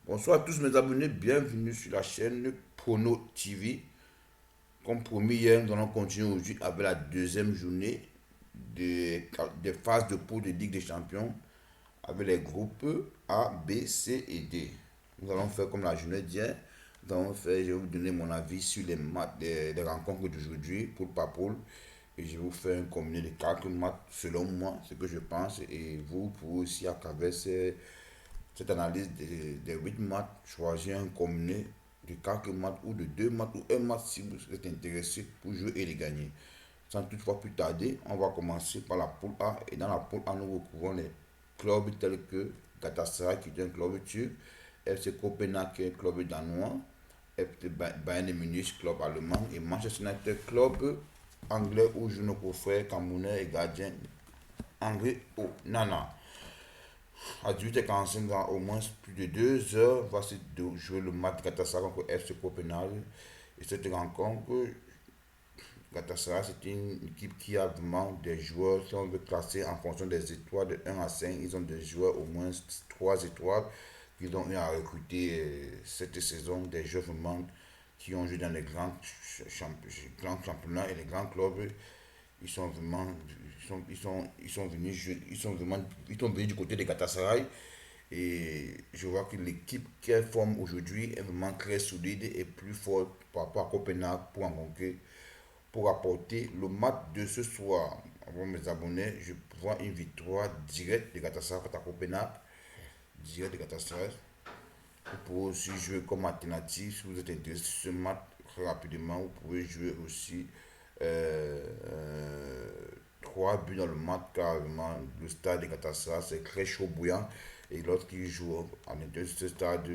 Bonsoir à tous mes abonnés, bienvenue sur la chaîne Prono TV. Comme promis hier, nous allons continuer aujourd'hui avec la deuxième journée des phases de poule de Ligue des Champions avec les groupes A, B, C et D. Nous allons faire comme la journée d'hier. Je vais vous donner mon avis sur les matchs des rencontres d'aujourd'hui, poule par poule. Et je vais vous faire un combiné de quelques matchs selon moi, ce que je pense. Et vous pouvez aussi, à travers cette analyse des 8 matchs, choisir un combiné de quelques matchs ou de 2 matchs ou un match si vous êtes intéressé pour jouer et les gagner. Sans toutefois plus tarder, on va commencer par la poule A. Et dans la poule A, nous recouvrons les clubs tels que Galatasaray, qui est un club turc, FC Copenhague, qui est un club danois, FC Bayern Munich, club allemand, et Manchester United, club anglais où joue nos confrères camerounais et gardiens anglais au Nana. À 18h45, dans au moins plus de 2 heures, va se jouer le match Galatasaray contre FC Copenhague. Et cette rencontre, Galatasaray, c'est une équipe qui a vraiment des joueurs, si on veut classer en fonction des étoiles de 1 à 5, ils ont des joueurs au moins 3 étoiles qu'ils ont eu à recruter cette saison, des joueurs vraiment qui ont joué dans les grands championnats et les grands clubs. Ils sont vraiment, ils sont venus du côté de Galatasaray. Et je vois que l'équipe qu'elle forme aujourd'hui est vraiment très solide et plus forte par rapport à Copenhague pour en conquérir, pour apporter le match de ce soir. Avant mes abonnés, je vois une victoire directe de Galatasaray contre Copenhague, direct de Galatasaray. Vous pouvez aussi jouer comme alternative si vous êtes intéressé sur ce match très rapidement. Vous pouvez jouer aussi euh, euh, 3 buts dans le match car vraiment, le stade de Galatasaray c'est très chaud bouillant et lorsqu'ils jouent à l'intérieur de ce stade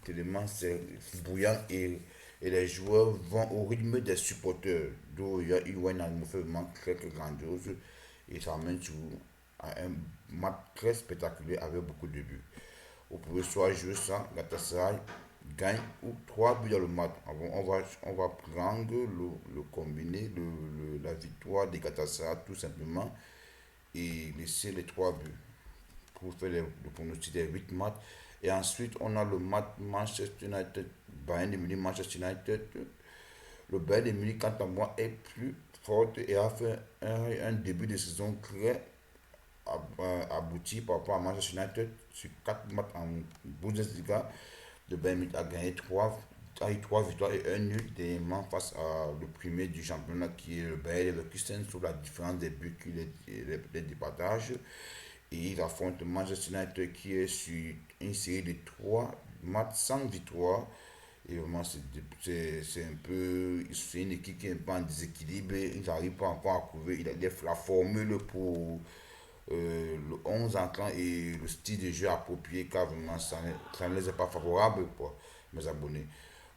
tellement c'est bouillant et les joueurs vont au rythme des supporters d'où il y a une atmosphère vraiment très très grandiose et ça amène à un match très spectaculaire avec beaucoup de buts. Vous pouvez soit jouer ça, Galatasaray gagne ou 3 buts dans le match. On va prendre le combiné, la victoire des Galatasaray tout simplement et laisser les 3 buts pour faire le pronostic des 8 matchs. Et ensuite, on a le match Manchester United, Bayern de Munich, Manchester United. Le Bayern de Munich, quant à moi, est plus forte et a fait un début de saison très abouti par rapport à Manchester United sur 4 matchs en Bundesliga. Le Bayern Munich a gagné 3 victoires et un nul dernièrement face à le premier du championnat qui est le Bayer Leverkusen sur la différence des buts qu'il les départage. Et il affronte Manchester United qui est sur une série de 3 matchs sans victoire. Et vraiment, c'est un peu. C'est une équipe qui est un peu en déséquilibre. Ils n'arrivent pas encore à trouver la formule pour le 11 entrant et le style de jeu approprié car vraiment ça ne les est pas favorable pour mes abonnés.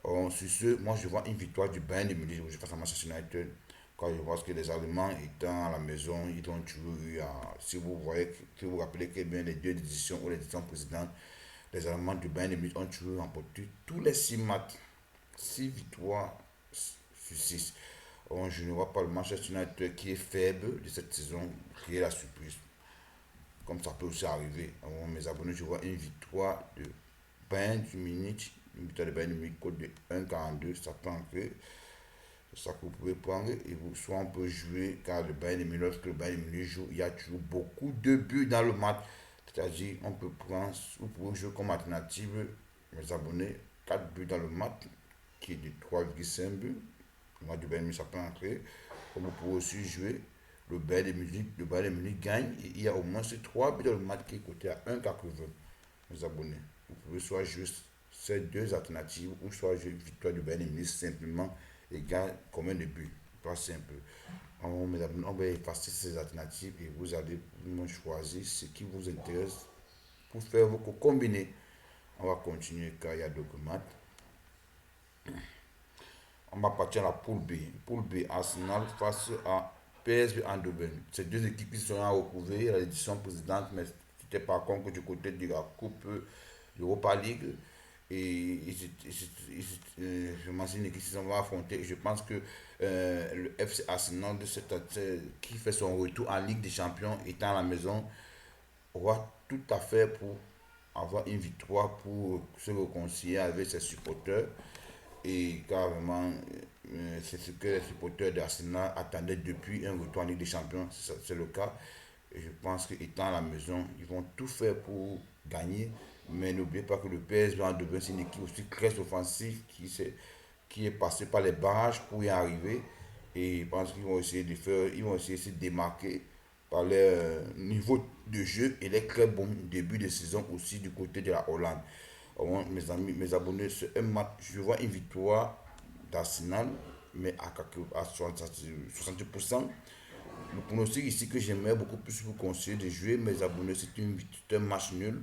Sur ce, moi je vois une victoire du Bayern de Munich face à Manchester United quand je vois que les Allemands étant à la maison, ils ont toujours eu si vous voyez, si vous vous rappelez que bien les deux éditions ou les éditions précédentes, les Allemands du Bayern de Munich ont toujours remporté tous les 6 matchs, 6 victoires sur 6. Je ne vois pas le Manchester United qui est faible de cette saison, qui est la surprise comme ça peut aussi arriver. Alors, mes abonnés, je vois une victoire de Bayern du Munich, une victoire de Bayern du Munich, code de 1,42, ça peut entrer. C'est ça que vous pouvez prendre et vous, soit on peut jouer, car le Bayern de Munich, lorsque le Bayern de Munich joue, il y a toujours beaucoup de buts dans le match. C'est-à-dire, on peut prendre, vous pouvez jouer comme alternative, mes abonnés, 4 buts dans le match, qui est de 3,5 buts. Le match du Bayern de Munich, ça peut entrer. Comme vous pouvez aussi jouer le Bayern de Munich gagne et il y a au moins ces 3 buts dans le match qui est coté à 1,80 mes abonnés. Vous pouvez soit jouer ces deux alternatives ou soit jouer victoire du Bayern de Munich simplement et gagne combien de buts. Pas simple. Mes abonnés, on va effacer ces alternatives et vous allez choisir ce qui vous intéresse pour faire vos combinés. On va continuer car il y a d'autres matchs. On va partir à la poule B. Poule B, Arsenal face à PSV Eindhoven. Ces deux équipes qui seront à recouvrir à l'édition précédente, mais c'était par contre du côté de la Coupe Europa League. Et je m'imagine une équipe qui s'en va affronter. Je pense que le FC Arsenal qui fait son retour en Ligue des Champions étant à la maison aura tout à fait pour avoir une victoire pour se réconcilier avec ses supporters. Et carrément, c'est ce que les supporters d'Arsenal attendaient depuis un retour en Ligue des Champions. C'est le cas. Et je pense qu'étant à la maison, ils vont tout faire pour gagner. Mais n'oubliez pas que le PSV en devient une équipe aussi très offensive qui est passée par les barrages pour y arriver. Et je pense qu'ils vont essayer de faire, ils vont essayer de se démarquer par leur niveau de jeu et les très bons débuts de saison aussi du côté de la Hollande. Alors, mes amis, mes abonnés, c'est un match, je vois une victoire d'Arsenal, mais à 60%. Le pronostic ici que j'aimerais beaucoup plus vous conseiller de jouer, mes abonnés, c'est un match nul.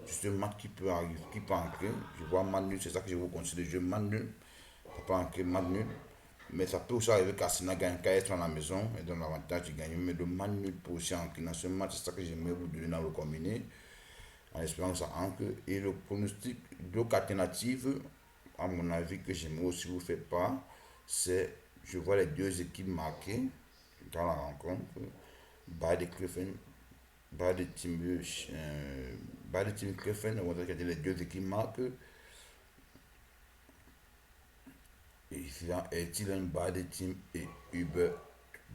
C'est un match qui peut arriver, qui peut entrer. Je vois match nul, c'est ça que je vous conseille de jouer, match nul. Ça peut entrer, match nul. Mais ça peut aussi arriver qu'Arsenal gagne, qu'à être à la maison et donne l'avantage de gagner. Mais le match nul peut aussi entrer dans ce match, c'est ça que j'aimerais vous donner dans le combiné, en espérant que ça ancre. Et le pronostic, d'autres alternatives, à mon avis, que j'aimerais aussi vous faire part, c'est, je vois les deux équipes marquées dans la rencontre. Bayer de Cliffen, Bayer de Team, Bayer de Team Cliffen, on va dire que les deux équipes marquent. Et Thielen, Bayer de Team et Uber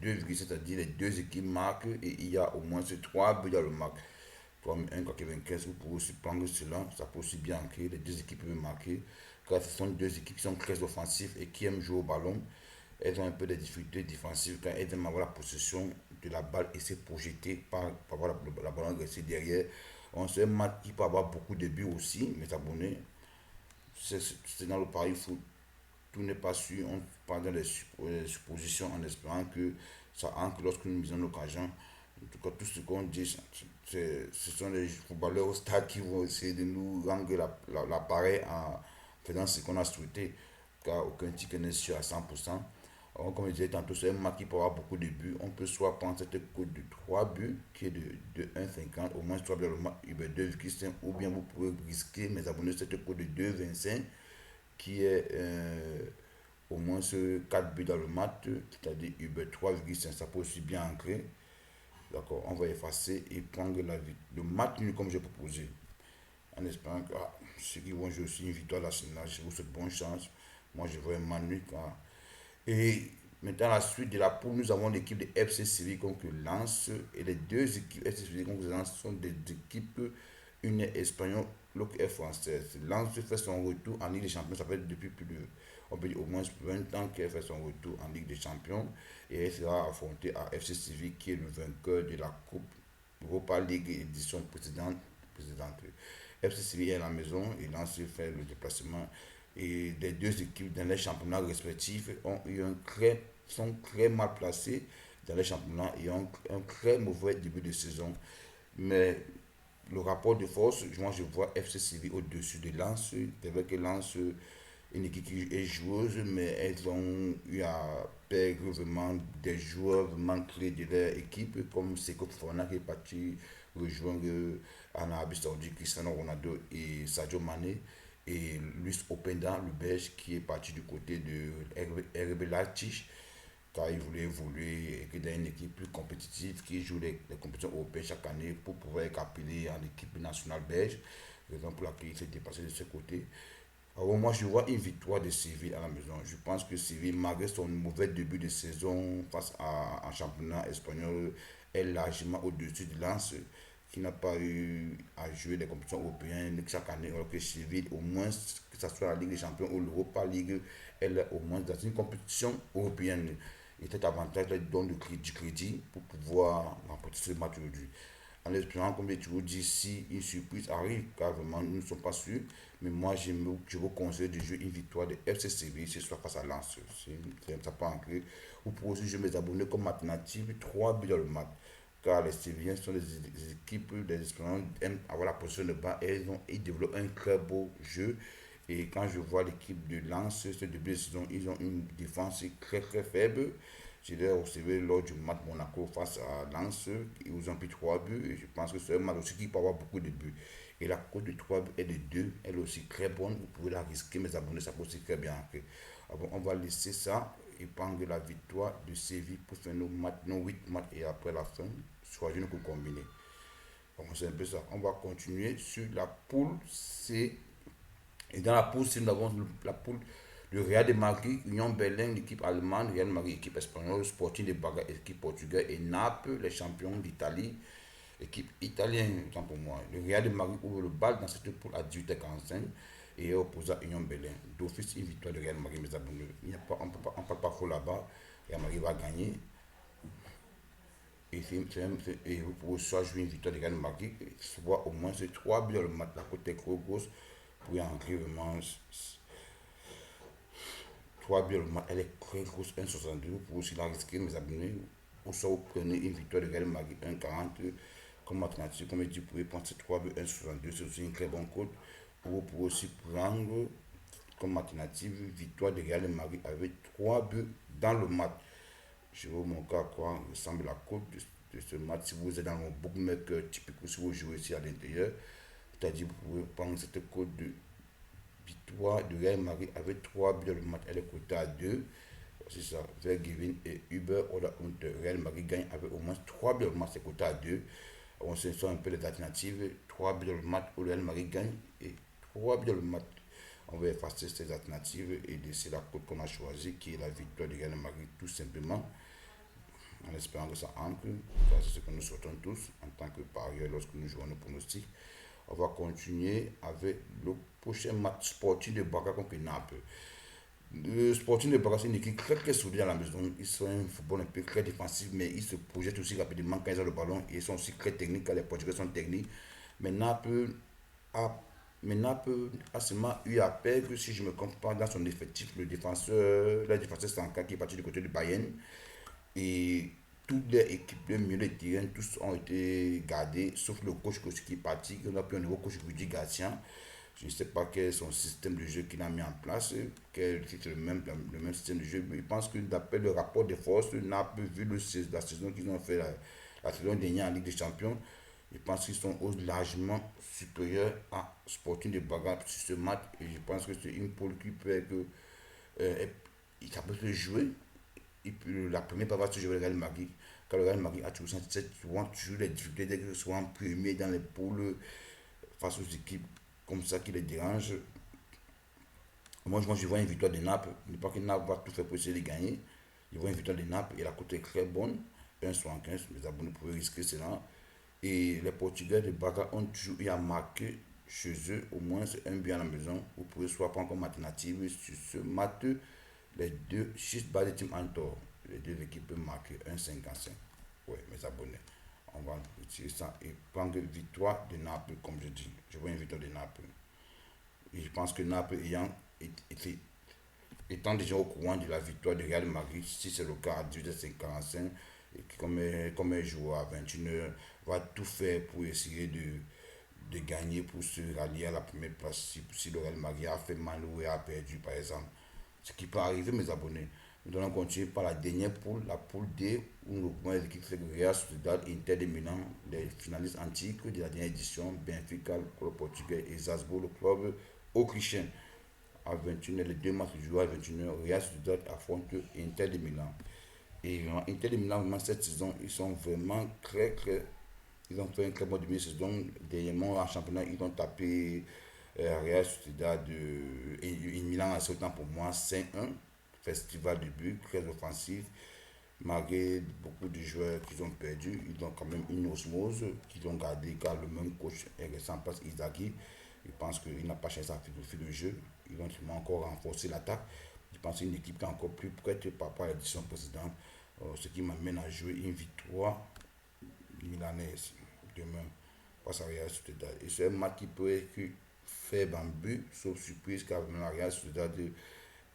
2, c'est-à-dire les deux équipes marquent et il y a au moins 3 buts dans le match. 1,95, vous pouvez aussi prendre cela, ça peut aussi bien ancrer, les deux équipes peuvent marquer, car ce sont deux équipes qui sont très offensives et qui aiment jouer au ballon. Elles ont un peu de difficultés défensives quand elles aiment avoir la possession de la balle et se projeter par avoir la balle restée derrière. On sait un match qui peut avoir beaucoup de buts aussi, mes abonnés. C'est dans le pari foot. Tout n'est pas sûr. On parle dans les suppositions en espérant que ça ancre lorsque nous misons l'occasion. En tout cas, tout ce qu'on dit, ce sont les footballeurs au stade qui vont essayer de nous rendre l'appareil en faisant ce qu'on a souhaité, car aucun ticket n'est sûr à 100%. Alors, comme je disais tantôt, c'est un match qui peut avoir beaucoup de buts. On peut soit prendre cette cote de 3 buts, qui est de 1,50, au moins 3 buts dans le match, 2,5, ou bien vous pouvez risquer, mes abonnés, cette cote de 2,25, qui est au moins 4 buts dans le match, c'est-à-dire 3,5, ça peut aussi bien ancrer. D'accord, on va effacer et prendre le match nul comme j'ai proposé. En espérant que ceux qui vont jouer aussi une victoire d'Arsenal, je vous souhaite bonne chance. Moi, je vois un match nul. Et maintenant, la suite de la poule, nous avons l'équipe de FC Séville contre Lens. Et les deux équipes FC Séville contre Lens sont des équipes, une est espagnole, l'autre est française. Lens fait son retour en Ligue des Champions, ça fait depuis plus de, on peut dire au moins 20 ans qu'elle fait son retour en Ligue des Champions. Et elle sera affrontée à FC Séville, qui est le vainqueur de la Coupe Europa League édition précédente. FC Séville est à la maison et Lens fait le déplacement. Et les deux équipes dans les championnats respectifs sont très mal placées dans les championnats et ont un très mauvais début de saison. Mais le rapport de force, moi je vois FC Séville au-dessus de Lens. C'est vrai que Lens, une équipe qui est joueuse, mais elles ont eu à perdre vraiment des joueurs vraiment clés de leur équipe, comme Seko Fofana qui est parti rejoindre en Arabie Saoudite, Cristiano Ronaldo et Sadio Mané, et Luis Openda, le Belge, qui est parti du côté de RB Leipzig, car il voulait évoluer dans une équipe plus compétitive qui joue les compétitions européennes chaque année pour pouvoir être appelé en équipe nationale belge, raison pour laquelle il s'est dépassé de ce côté. Alors moi, je vois une victoire de Séville à la maison. Je pense que Séville, malgré son mauvais début de saison face à un championnat espagnol, est largement au-dessus de Lens, qui n'a pas eu à jouer des compétitions européennes chaque année. Alors que Séville, au moins, que ce soit la Ligue des Champions ou l'Europa League, elle est au moins dans une compétition européenne. Et cet avantage là, donne du crédit pour pouvoir remporter ce match aujourd'hui. En espérant, comme je vous dis, si une surprise arrive, car vraiment nous ne sommes pas sûrs, mais moi je vous conseille de jouer une victoire de FC Séville ce soir face à Lens. Ça pas ancré. Vous pouvez aussi jouer mes abonnés comme alternative 3 buts dans le match. Car les Sévilliens sont des équipes, des Espagnols aiment avoir la position de bas et ils développent un très beau jeu. Et quand je vois l'équipe de Lens, ce début de saison, ils ont une défense très très faible. Je l'ai observé lors du match Monaco face à Lens. Ils ont pris 3 buts. Et je pense que c'est un match aussi qui peut avoir beaucoup de buts. Et la cote de 3 buts et de 2, elle est aussi très bonne. Vous pouvez la risquer, mes abonnés, ça peut aussi très bien. Alors, on va laisser ça et prendre la victoire de Séville pour faire nos 8 matchs. Et après la fin, choisir une coupe combinée. Bon, c'est un peu ça. On va continuer sur la poule C. Et dans la poule C, nous avons la poule le Real de Madrid, Union Berlin, l'équipe allemande, Real Madrid, équipe espagnole, Sporting de Braga, équipe portugaise, et Naples, les champions d'Italie, équipe italienne, autant pour moi. Le Real de Madrid ouvre le bal dans cette poule à 18h45 et est opposé à Union Berlin. D'office, une victoire de Real Madrid, mes abonnés. On ne parle pas trop là-bas. Real Madrid va gagner. Et vous pouvez soit jouer une victoire de Real Madrid, soit au moins 3 buts dans le match. La côte est grosse pour y entrer vraiment 3 buts, elle est très grosse, 1,62. Pour aussi la risquer, mes abonnés. Ou soit vous prenez une victoire de Real Madrid 1,40 comme alternative. Comme je dis, vous pouvez prendre ces 3 buts 1,62. C'est aussi une très bonne cote. Ou vous pouvez aussi prendre comme alternative victoire de Real Madrid avec 3 buts dans le match. Je vais vous montrer à quoi ressemble la cote de ce match. Si vous êtes dans mon bookmaker typique ou si vous jouez ici à l'intérieur, c'est-à-dire vous pouvez prendre cette cote de victoire de Real Madrid avec 3 buts dans le match. Elle est cotée à 2. C'est ça. Vergevin et Uber Oda Hunter. Real Madrid gagne avec au moins 3 buts dans le match. C'est coté à 2. On se sent un peu les alternatives. 3 buts dans le match où Real Madrid gagne et 3 buts dans le match. On va effacer ces alternatives et laisser la cote qu'on a choisie qui est la victoire de Real Madrid tout simplement. En espérant que ça entre. C'est ce que nous souhaitons tous en tant que parieurs lorsque nous jouons nos pronostics. On va continuer avec le prochain match sportif de Braga contre Naples. Le Sporting de Braga, c'est une équipe très très soudée à la maison. Ils sont un football un peu très défensif, mais ils se projettent aussi rapidement quand ils ont le ballon. Et ils sont aussi très techniques quand les Portugais sont techniques. Mais a, Naples a seulement eu à perdre, si je me compare dans son effectif, le défenseur central qui est parti du côté du Bayern. Et toutes les équipes de milieu de terrain, tous ont été gardés, sauf le coach qui est parti. On a pris un nouveau coach, Rudy Garcia. Je ne sais pas quel est son système de jeu qu'il a mis en place, quel est le même système de jeu. Mais je pense que d'après le rapport de force, Naples, vu la saison qu'ils ont fait la saison dernière en Ligue des Champions, je pense qu'ils sont largement supérieurs à Sporting de Braga sur ce match. Et je pense que c'est une poule qui peut être. Il peut se jouer. La première part va se jouer le Real Madrid. Quand le Real Madrid a toujours les difficultés d'être soit en premier dans les poules face aux équipes comme ça qui les dérange. Moi, je vois une victoire de Naples. Je ne pas que Naples va tout faire pour essayer de gagner. Je vois une victoire de Naples et la cote est très bonne. 1,75. Les abonnés pouvaient risquer cela. Et les Portugais de Braga ont toujours eu à marquer chez eux au moins un but à la maison. Vous pouvez soit prendre comme alternative sur ce match les deux 6 balles de Team Antor. Les deux équipes peuvent marquer 1,55. Oui, mes abonnés. On va retirer ça et prendre victoire de Naples, comme je dis. Je vois une victoire de Naples. Et je pense que Naples étant déjà au courant de la victoire de Real Madrid, si c'est le cas à 18h45, et comme un joueur à 21h, va tout faire pour essayer de gagner, pour se rallier à la première place. Si le Real Madrid a fait mal ou a perdu, par exemple. Ce qui peut arriver, mes abonnés. Nous allons continuer par la dernière poule, la poule D, où nous retrouvons les équipes Real Sociedad, Inter de Milan, les finalistes antiques de la dernière édition, Benfica, le club portugais, et Salzbourg, le club autrichien. À 21h, les deux matchs joués à 21h, Real Sociedad affronte Inter de Milan. Et Inter de Milan, vraiment, cette saison, ils sont vraiment très. Ils ont fait un très bon début de saison. Dernièrement, en championnat, ils ont tapé Real Sociedad et Milan à ce temps pour moi 5-1. Festival de but, très offensif. Malgré beaucoup de joueurs qu'ils ont perdu, ils ont quand même une osmose qu'ils ont gardé car le même coach est resté en place, Isaki. Je pense qu'il n'a pas changé sa philosophie de jeu. Ils vont sûrement encore renforcer l'attaque. Je pense que c'est une équipe qui est encore plus prête par rapport à l'édition précédente. Ce qui m'amène à jouer une victoire milanaise demain face à Real Sociedad. Et c'est un match qui peut être faible en but, sauf surprise car la Real Sociedad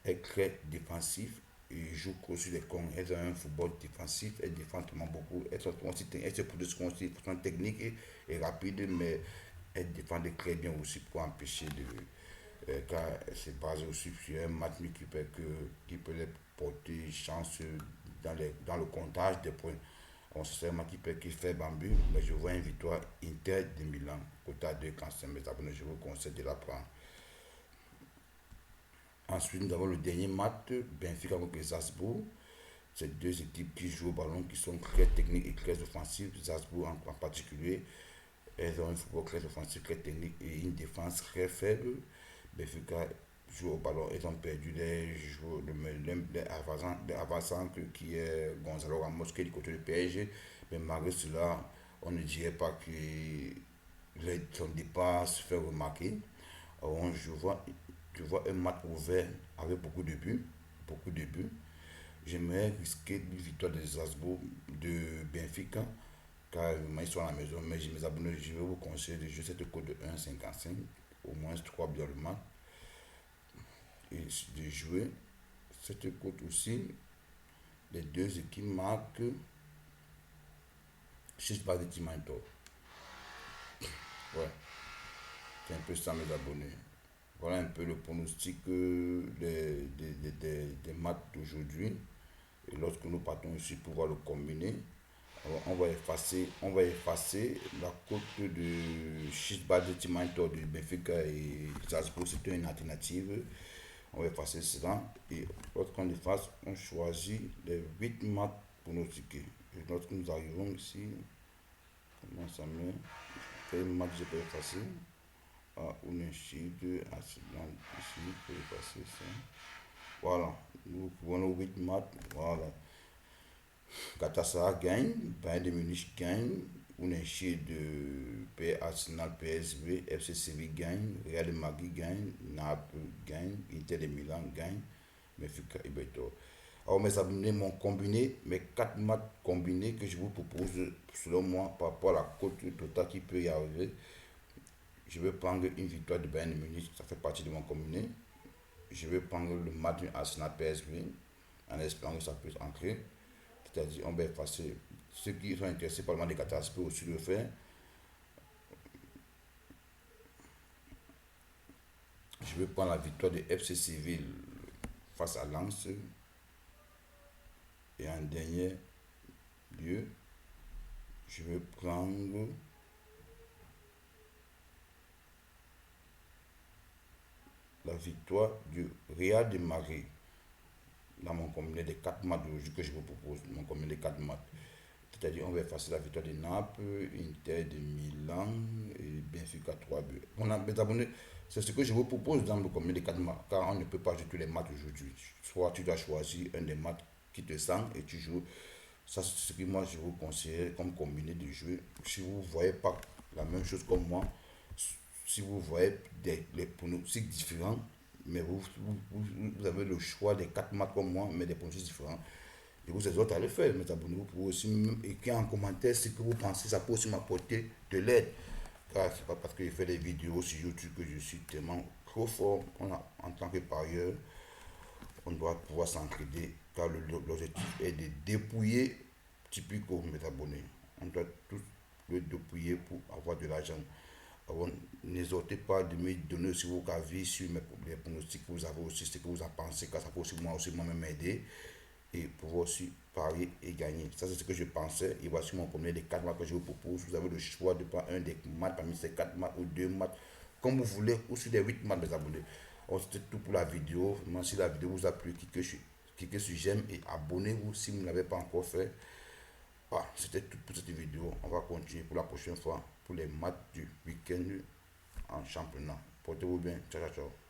est très défensif et joue sur les cons. Elles ont un football défensif, elles défendent tellement beaucoup. Elles se produisent sont techniques et rapides, mais elles défendent très bien aussi pour empêcher car c'est basé aussi sur un match qui peut les porter chance dans le comptage des points. On sait un qui peut qui fait bambou, mais je vois une victoire Inter de Milan. Côté à 2 quand c'est mes abonnés, je vous conseille de la prendre. Ensuite, nous avons le dernier match, Benfica contre Salzbourg. C'est deux équipes qui jouent au ballon, qui sont très techniques et très offensives. Salzbourg en particulier Elles ont un football très offensif, très technique et une défense très faible. Benfica joue au ballon. Ils ont perdu les joueurs, les avançants qui est Gonzalo Ramos qui est du côté du PSG. Mais malgré cela, on ne dirait pas que son départ se fait remarquer. Alors, je vois un match ouvert avec beaucoup de buts. Beaucoup de buts. J'aimerais risquer une victoire de Strasbourg, de Benfica, car ils sont à la maison. Mais mes abonnés, je vais vous conseiller de jouer cette cote de 1,55, au moins 3 buts dans le match. Et de jouer cette cote aussi, les deux équipes marquent 6 balles de Timanto. Ouais, c'est un peu ça mes abonnés. Voilà un peu le pronostic des matchs d'aujourd'hui. Et lorsque nous partons ici pour voir le combiné, alors on va effacer la cote de Chisba de Timanto de Benfica et Salzbourg, c'est une alternative. On va effacer cela. Et lorsqu'on efface, on choisit les 8 matchs pour nos tickets. Et lorsque nous arrivons ici, comment ça met quel match je peux effacer? Ah, on est ici, ici pour effacer ça. Voilà, nous pouvons nos 8 matchs. Voilà. Galatasaray gagne, Bayern de Munich gagne, Unenchi de Arsenal, PSV, FC Séville gagne, Real de Madrid gagne, Naples gagne, Inter de Milan gagne, Benfica et Beto. Alors mes abonnés m'ont combiné mes 4 matchs combinés que je vous propose selon moi par rapport à la cote totale qui peut y arriver. Je vais prendre une victoire de Bayern de Munich, ça fait partie de mon combiné. Je vais prendre le match de Arsenal PSV en espérant que ça puisse entrer. C'est-à-dire, on va effacer ceux qui sont intéressés par le match de catastrophe peuvent aussi le faire. Je vais prendre la victoire de FC Séville face à Lens. Et en dernier lieu, je vais prendre la victoire du Real de Madrid dans mon combiné des 4 matchs que je vous propose, mon combiné des 4 matchs. C'est-à-dire, on va effacer la victoire de Naples, Inter de Milan et Benfica 3 buts. On a mes abonnés, c'est ce que je vous propose dans le combiné des 4 matchs, car on ne peut pas jouer tous les matchs aujourd'hui. Soit tu dois choisir un des matchs qui te sent et tu joues. Ça, c'est ce que moi je vous conseille comme combiné de jouer. Si vous ne voyez pas la même chose comme moi, si vous voyez les pronostics différents, mais vous avez le choix des 4 matchs comme moi, mais des pronostics différents. Je vous exhorte à le faire, mes abonnés. Vous pouvez aussi même écrire en commentaire ce que vous pensez, ça peut aussi m'apporter de l'aide. Car c'est pas parce que je fais des vidéos sur YouTube que je suis tellement trop fort. En tant que parieur, on doit pouvoir s'entraider. Car l'objectif est de dépouiller Tipico, mes abonnés. On doit tous le dépouiller pour avoir de l'argent. N'hésitez pas de me donner aussi vos avis sur les pronostics que vous avez aussi, ce que vous en pensez, car ça peut aussi moi-même aider et pouvoir aussi parier et gagner. Ça, c'est ce que je pensais. Et voici mon premier des 4 matchs que je vous propose. Vous avez le choix de prendre un des matchs parmi ces 4 matchs ou 2 matchs, comme vous voulez, ou sur des 8 matchs, mes abonnés. C'était tout pour la vidéo. Vraiment, si la vidéo vous a plu, cliquez sur j'aime et abonnez-vous si vous ne l'avez pas encore fait. Ah, c'était tout pour cette vidéo. On va continuer pour la prochaine fois pour les matchs du week-end en championnat. Portez-vous bien. Ciao, ciao, ciao.